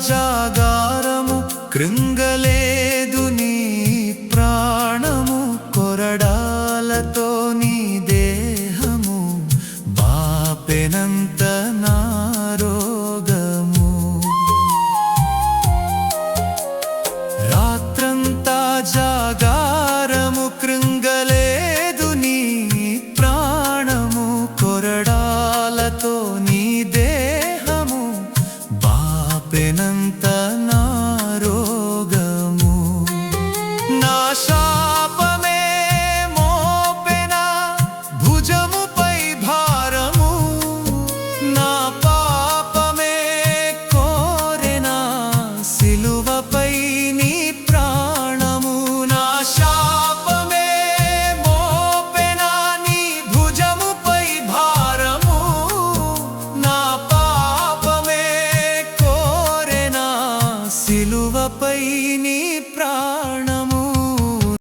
జాగారము కృంగలేదు నీ ప్రాణము కొరడాలతో నీ దేహము బాపెనంత నా రోగము రాత్రంతా జాగారము కృంగలేదు నీ ప్రాణము కొరడాలతో నీ దేహము బాపెనంత నా రోగము నా శాపమే మోపెనా భుజముపై భారము నా పాపమే కోరెనా సిలువపై నీ ప్రాణము నా శాపమే మోపెనా నీ భుజముపై భారము నా పాపమే కోరెనా సిలువపై నీ ప్రాణము